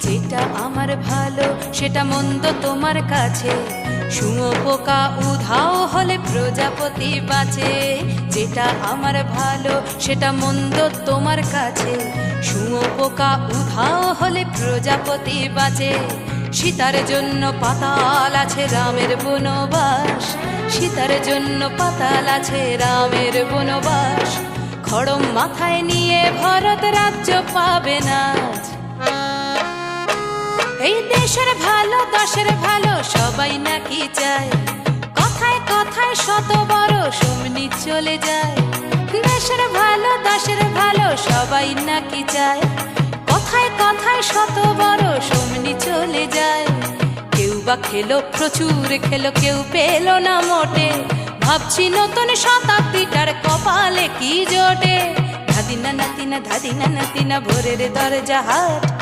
যেটা আমার ভালো সেটা মন্দ তোমার কাছে, শুঁয়োপোকা উধাও হলে প্রজাপতি বাঁচে। যেটা আমার ভালো সেটা মন্দ তোমার কাছে, শুঁয়োপোকা উধাও হলে প্রজাপতি বাঁচে। সীতার জন্য পাতাল আছে রামের বনবাস, সীতার জন্য পাতাল আছে রামের বনবাস। খড়ম মাথায় নিয়ে ভরত রাজ্য পাবে না। এই দেশের ভালো দশের ভালো সবাই নাকি চায়, কথায় কথায় শত বড় সমনি চলে যায়। দেশের ভালো দশের ভালো সবাই নাকি চায়, কথায় কথায় শত বড় সমনি চলে যায়। কেউ বা খেলো প্রচুর খেলো, কেউ পেল না মোটে। ভাবছি নতুন শতাব্দীটার কপালে কি জোটে। ধাদিনা নাতিনা ধাদিনা নাতিনা ভোরের দরজা হাট।